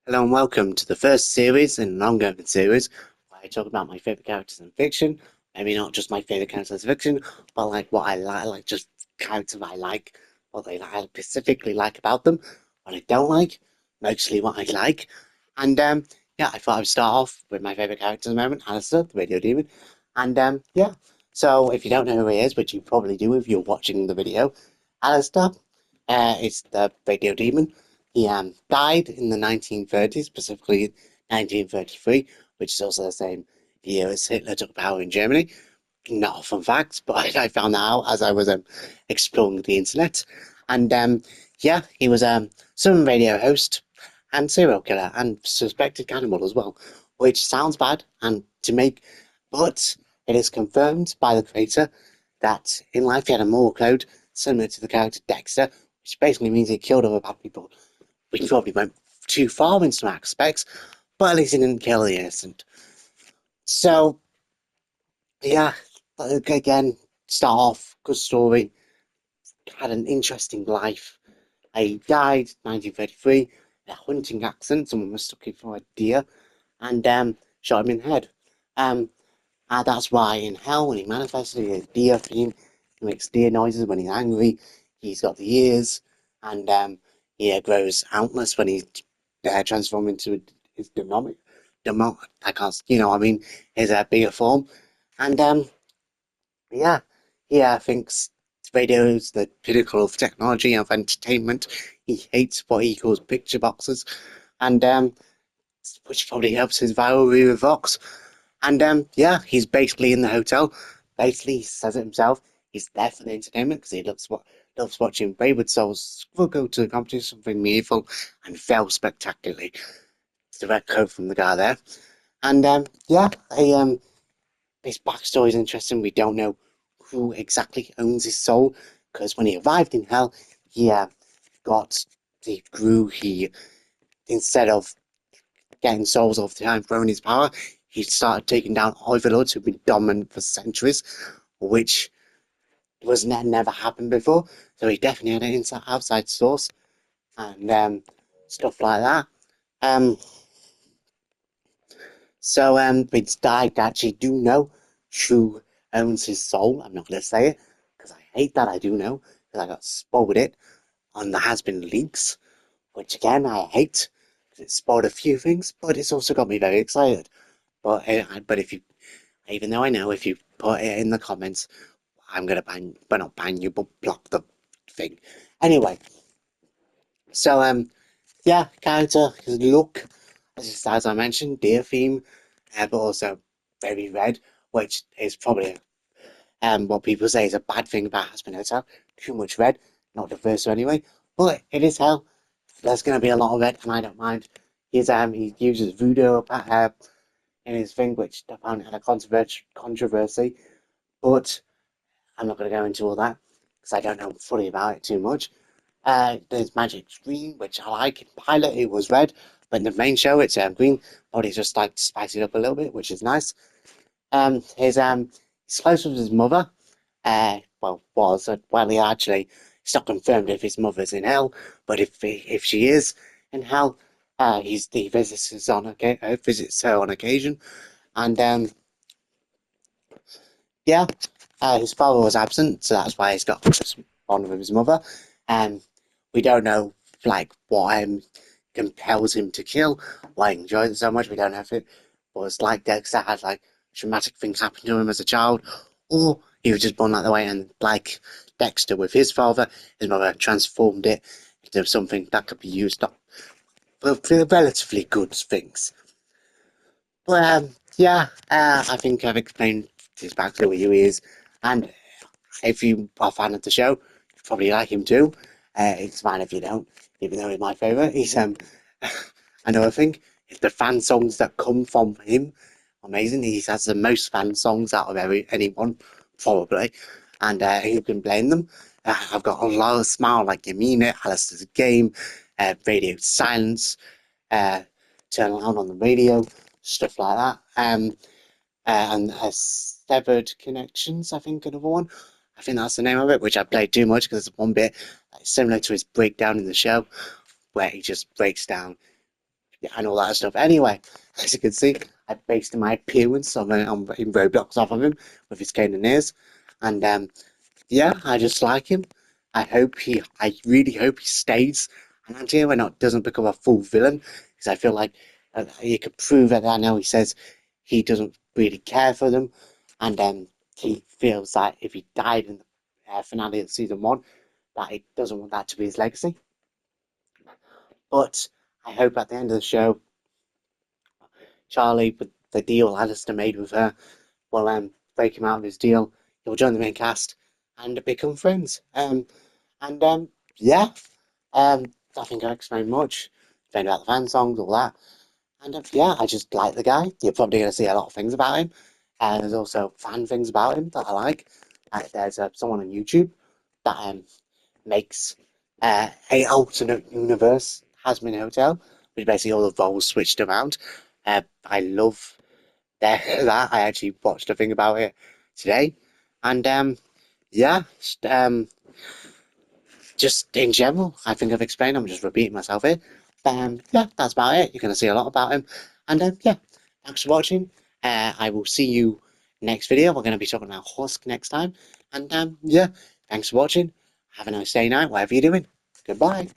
Hello and welcome to the first series in an ongoing series where I talk about my favourite characters in fiction. Maybe not just my favourite characters in fiction, but like what I like just characters I like, what I specifically like about them, what I don't like, mostly what I like. And yeah, I thought I would start off with my favourite character at the moment, Alastor, the radio demon. And yeah, so if you don't know who he is, which you probably do if you're watching the video, Alastor is the radio demon. He died in the 1930s, specifically 1933, which is also the same year as Hitler took power in Germany. Not a fun fact, but I found that out as I was exploring the internet. And yeah, he was some radio host and serial killer and suspected cannibal as well, which sounds bad and to make, but it is confirmed by the creator that in life he had a moral code similar to the character Dexter, which basically means he killed other bad people. We probably went too far in some aspects, but at least he didn't kill the innocent. So yeah, again, start off good story. Had an interesting life. He died 1933 in a hunting accident. Someone mistook him for a deer and shot him in the head. Um, and that's why in hell, when he manifested, he deer theme. He makes deer noises when he's angry. He's got the ears, and he grows antlers when he transforms into his I can't, what I mean, his bigger form. And yeah, he thinks radio is the pinnacle of technology and of entertainment. He hates what he calls picture boxes, and which probably helps his rivalry with Vox. And yeah, he's basically in the hotel. Basically, he says it himself. He's there for the entertainment because he loves watching wayward souls will go to accomplish something meaningful and fail spectacularly. It's the red coat from the guy there. And yeah, his backstory is interesting. We don't know who exactly owns his soul because when he arrived in hell, he got he grew. He instead of getting souls all the time, throwing his power, he started taking down overlords who've been dominant for centuries, which was never happened before. So he definitely had an inside outside source and stuff like that. Um, so it's I actually do know who owns his soul. I'm not going to say it because I hate that I do know because I got spoiled it on the has been leaks, which again I hate because it spoiled a few things, but it's also got me very excited. But if you, even though I know if you put it in the comments, I'm gonna ban, but not ban you, but block the thing. Anyway, so yeah, character, his look, as I mentioned, deer theme, but also very red, which is probably what people say is a bad thing about Aspen Hotel. Too much red, not the first anyway, but it is hell. There's gonna be a lot of red, and I don't mind. He uses voodoo in his thing, which apparently had a controversy, but I'm not going to go into all that because I don't know fully about it too much. There's Magic Green, which I like. In pilot, it was red, but in the main show, it's green. But he's just like spice it up a little bit, which is nice. He's close with his mother. Well, he actually it's not confirmed if his mother's in hell, but if she is in hell, he visits her on occasion, and yeah, his father was absent, so that's why he's got this bond with his mother. And we don't know like what compels him to kill, why he enjoys it so much. We don't know if it was like Dexter had like traumatic things happen to him as a child, or he was just born that way. And like Dexter with his father, his mother transformed it into something that could be used up for relatively good things. But yeah, I think I've explained his backstory, who he is, and if you are a fan of the show, you probably like him too. It's fine if you don't, even though he's my favourite. He's another thing is the fan songs that come from him. Amazing. He has the most fan songs out of anyone, probably, and who can blame them? I've got a lot of smile like you mean it, Alistair's game, radio silence, uh, turn around on the radio, stuff like that. And Severed Connections, I think, another one. I think that's the name of it, which I played too much because it's one bit similar to his breakdown in the show, where he just breaks down and all that stuff. Anyway, as you can see, I based my appearance in Roblox off of him with his cane and ears, and yeah, I just like him. I really hope he stays an anti-hero and not doesn't become a full villain, because I feel like he could prove it. I know he says he doesn't really care for them, and he feels that if he died in the finale of season one, that he doesn't want that to be his legacy. But I hope at the end of the show, Charlie, with the deal Alastor made with her, will break him out of his deal. He'll join the main cast and become friends. And yeah, I think I explained much. Explained about the fan songs, all that. And yeah, I just like the guy. You're probably going to see a lot of things about him. And there's also fan things about him that I like. There's someone on YouTube that makes a alternate universe Hasmin Hotel, which basically all the roles switched around. I love that. I actually watched a thing about it today, and yeah, just in general, I think I've explained. I'm just repeating myself here. Yeah, that's about it. You're going to see a lot about him, and yeah, thanks for watching. I will see you next video. We're going to be talking about Husk next time, and yeah, thanks for watching. Have a nice day now, whatever you're doing. Goodbye.